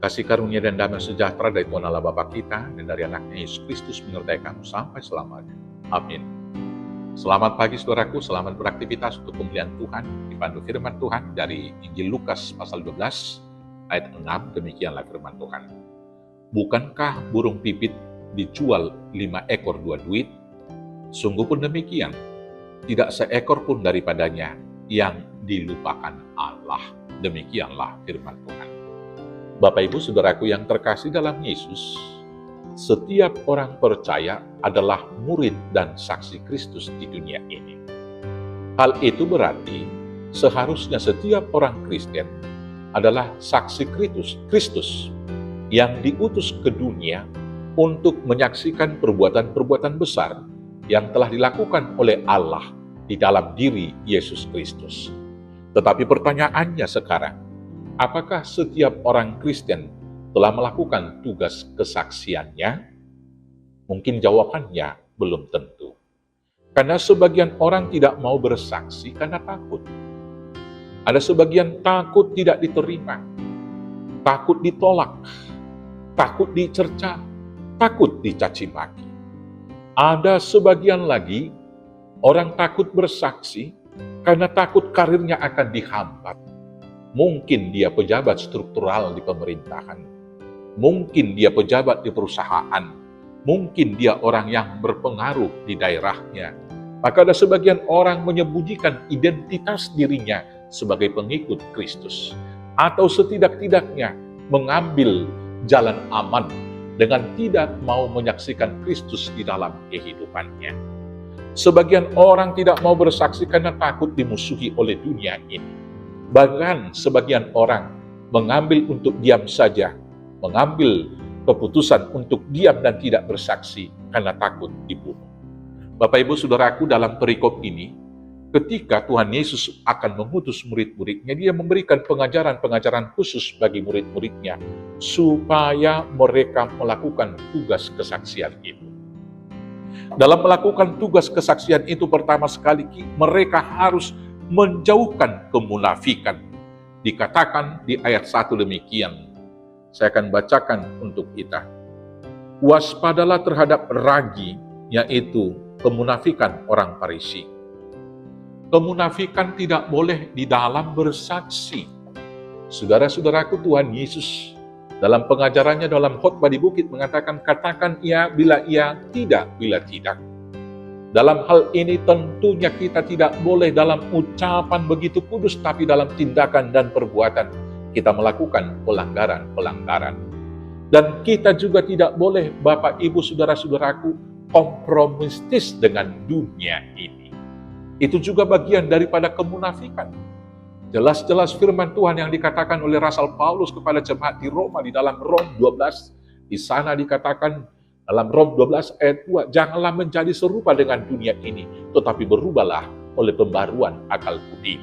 Kasih karunia dan damai sejahtera dari Tuhan Allah Bapa kita dan dari anaknya Yesus Kristus menyertai kamu sampai selamanya. Amin. Selamat pagi saudaraku, selamat beraktivitas untuk kemuliaan Tuhan. Dipandu firman Tuhan dari Injil Lukas pasal 12 ayat 6, demikianlah firman Tuhan. Bukankah burung pipit dijual 5 ekor 2 duit? Sungguh pun demikian, tidak seekor pun daripadanya yang dilupakan Allah. Demikianlah firman Tuhan. Bapak Ibu Saudaraku yang terkasih dalam Yesus, setiap orang percaya adalah murid dan saksi Kristus di dunia ini. Hal itu berarti seharusnya setiap orang Kristen adalah saksi Kristus yang diutus ke dunia untuk menyaksikan perbuatan-perbuatan besar yang telah dilakukan oleh Allah di dalam diri Yesus Kristus. Tetapi pertanyaannya sekarang, apakah setiap orang Kristen telah melakukan tugas kesaksiannya? Mungkin jawabannya belum tentu. Karena sebagian orang tidak mau bersaksi karena takut. Ada sebagian takut tidak diterima, takut ditolak, takut dicerca, takut dicaci maki. Ada sebagian lagi orang takut bersaksi karena takut karirnya akan dihambat. Mungkin dia pejabat struktural di pemerintahan, mungkin dia pejabat di perusahaan, mungkin dia orang yang berpengaruh di daerahnya. Maka ada sebagian orang menyembunyikan identitas dirinya sebagai pengikut Kristus, atau setidak-tidaknya mengambil jalan aman dengan tidak mau menyaksikan Kristus di dalam kehidupannya. Sebagian orang tidak mau bersaksi karena takut dimusuhi oleh dunia ini. Bahkan sebagian orang mengambil untuk diam saja, mengambil keputusan untuk diam dan tidak bersaksi karena takut dibunuh. Bapak Ibu Saudaraku, dalam perikop ini, ketika Tuhan Yesus akan mengutus murid-muridnya, dia memberikan pengajaran-pengajaran khusus bagi murid-muridnya supaya mereka melakukan tugas kesaksian itu. Dalam melakukan tugas kesaksian itu, pertama sekali mereka harus menjauhkan kemunafikan. Dikatakan di ayat 1 demikian. Saya akan bacakan untuk kita. Waspadalah terhadap ragi, yaitu kemunafikan orang Farisi. Kemunafikan tidak boleh di dalam bersaksi. Saudara-saudaraku, Tuhan Yesus dalam pengajarannya dalam khotbah di bukit mengatakan, katakan iya bila iya, tidak bila tidak. Dalam hal ini tentunya kita tidak boleh dalam ucapan begitu kudus, tapi dalam tindakan dan perbuatan kita melakukan pelanggaran-pelanggaran. Dan kita juga tidak boleh, Bapak, Ibu, Saudara-saudaraku, kompromistis dengan dunia ini. Itu juga bagian daripada kemunafikan. Jelas-jelas firman Tuhan yang dikatakan oleh Rasul Paulus kepada jemaat di Roma di dalam Rom 12, di sana dikatakan dalam Rom 12 ayat 2, janganlah menjadi serupa dengan dunia ini, tetapi berubahlah oleh pembaruan akal budi.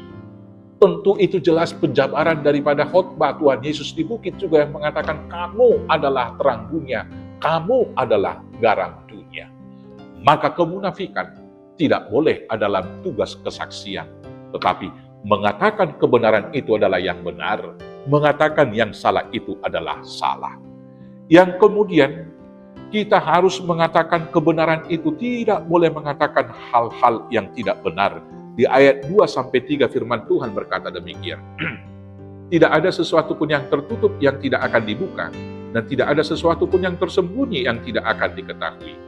Tentu itu jelas penjabaran daripada khotbah Tuhan Yesus di bukit juga yang mengatakan, kamu adalah terang dunia, kamu adalah garam dunia. Maka kemunafikan tidak boleh ada dalam tugas kesaksian, tetapi mengatakan kebenaran itu adalah yang benar, mengatakan yang salah itu adalah salah. Yang kemudian kita harus mengatakan kebenaran itu, tidak boleh mengatakan hal-hal yang tidak benar. Di ayat 2-3 firman Tuhan berkata demikian. Tidak ada sesuatu pun yang tertutup yang tidak akan dibuka, dan tidak ada sesuatu pun yang tersembunyi yang tidak akan diketahui.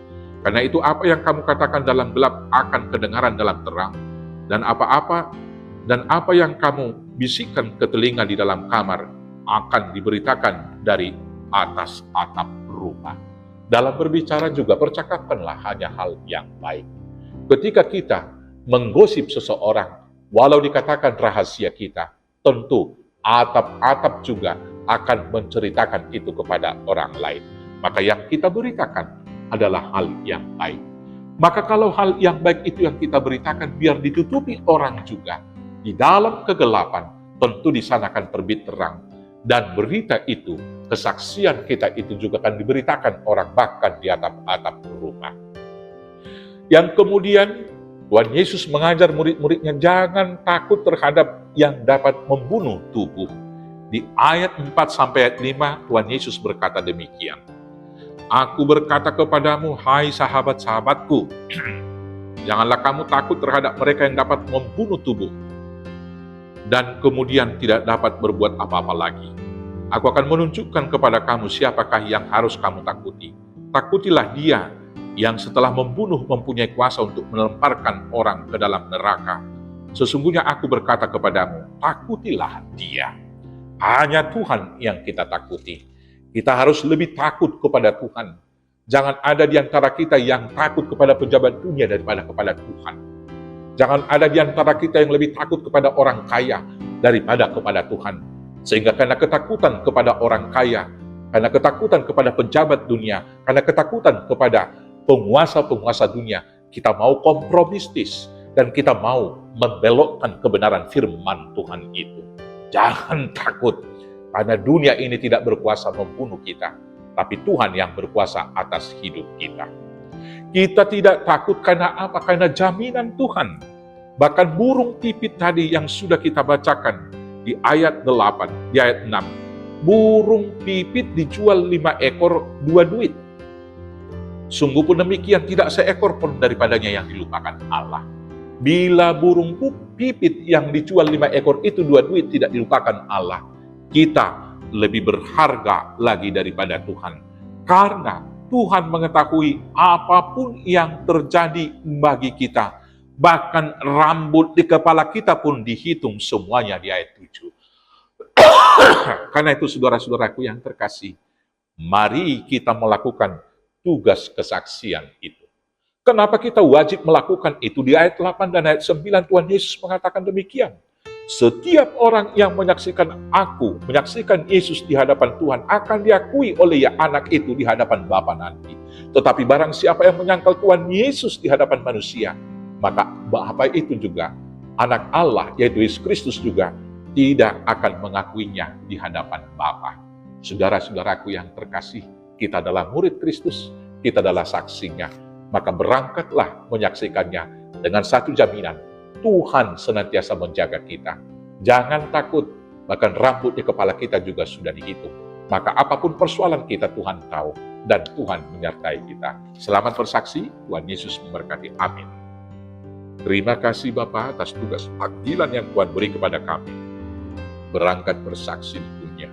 Karena itu apa yang kamu katakan dalam gelap akan kedengaran dalam terang, dan apa yang kamu bisikkan ke telinga di dalam kamar akan diberitakan dari atas atap rumah. Dalam berbicara juga percakapanlah hanya hal yang baik. Ketika kita menggosip seseorang, walau dikatakan rahasia kita, tentu atap-atap juga akan menceritakan itu kepada orang lain. Maka yang kita beritakan adalah hal yang baik. Maka kalau hal yang baik itu yang kita beritakan, biar ditutupi orang juga. Di dalam kegelapan, tentu di sana akan terbit terang. Dan berita itu, kesaksian kita itu juga akan diberitakan orang bahkan di atap-atap rumah. Yang kemudian Tuhan Yesus mengajar murid-muridnya jangan takut terhadap yang dapat membunuh tubuh. Di ayat 4 sampai ayat 5, Tuhan Yesus berkata demikian. Aku berkata kepadamu, hai sahabat-sahabatku, janganlah kamu takut terhadap mereka yang dapat membunuh tubuh, dan kemudian tidak dapat berbuat apa-apa lagi. Aku akan menunjukkan kepada kamu siapakah yang harus kamu takuti. Takutilah dia yang setelah membunuh mempunyai kuasa untuk melemparkan orang ke dalam neraka. Sesungguhnya aku berkata kepadamu, takutilah dia. Hanya Tuhan yang kita takuti. Kita harus lebih takut kepada Tuhan. Jangan ada di antara kita yang takut kepada pejabat dunia daripada kepada Tuhan. Jangan ada di antara kita yang lebih takut kepada orang kaya daripada kepada Tuhan. Sehingga karena ketakutan kepada orang kaya, karena ketakutan kepada pejabat dunia, karena ketakutan kepada penguasa-penguasa dunia, kita mau kompromistis dan kita mau membelokkan kebenaran firman Tuhan itu. Jangan takut, karena dunia ini tidak berkuasa membunuh kita, tapi Tuhan yang berkuasa atas hidup kita. Kita tidak takut karena apa? Karena jaminan Tuhan. Bahkan burung pipit tadi yang sudah kita bacakan di ayat 8, di ayat 6. Burung pipit dijual 5 ekor 2 duit. Sungguh pun demikian, tidak seekor pun daripadanya yang dilupakan Allah. Bila burung pipit yang dijual 5 ekor itu 2 duit tidak dilupakan Allah, kita lebih berharga lagi daripada Tuhan. Karena Tuhan mengetahui apapun yang terjadi bagi kita, bahkan rambut di kepala kita pun dihitung semuanya di ayat 7. Karena itu saudara-saudaraku yang terkasih, mari kita melakukan tugas kesaksian itu. Kenapa kita wajib melakukan itu? Di ayat 8 dan ayat 9 Tuhan Yesus mengatakan demikian. Setiap orang yang menyaksikan aku, menyaksikan Yesus di hadapan Tuhan, akan diakui oleh anak itu di hadapan Bapa nanti. Tetapi barang siapa yang menyangkal Tuhan Yesus di hadapan manusia, maka Bapa itu juga, anak Allah yaitu Yesus Kristus juga, tidak akan mengakuinya di hadapan Bapa. Saudara-saudaraku yang terkasih, kita adalah murid Kristus, kita adalah saksinya. Maka berangkatlah menyaksikannya dengan satu jaminan, Tuhan senantiasa menjaga kita. Jangan takut, bahkan rambut di kepala kita juga sudah dihitung. Maka apapun persoalan kita, Tuhan tahu, dan Tuhan menyertai kita. Selamat bersaksi, Tuhan Yesus memberkati. Amin. Terima kasih Bapa atas tugas panggilan yang Tuhan beri kepada kami. Berangkat bersaksi di dunia.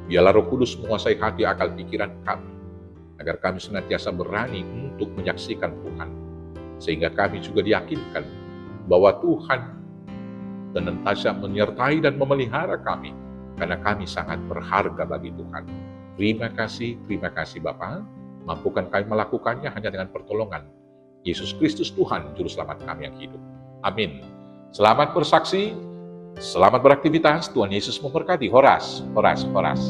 Biarlah Roh Kudus menguasai hati akal pikiran kami, agar kami senantiasa berani untuk menyaksikan Tuhan. Sehingga kami juga diyakinkan bahwa Tuhan senantiasa menyertai dan memelihara kami, karena kami sangat berharga bagi Tuhan. Terima kasih Bapa. Mampukan kami melakukannya hanya dengan pertolongan Yesus Kristus Tuhan, Juru Selamat kami yang hidup. Amin. Selamat bersaksi, selamat beraktivitas, Tuhan Yesus memberkati. Horas, horas, horas.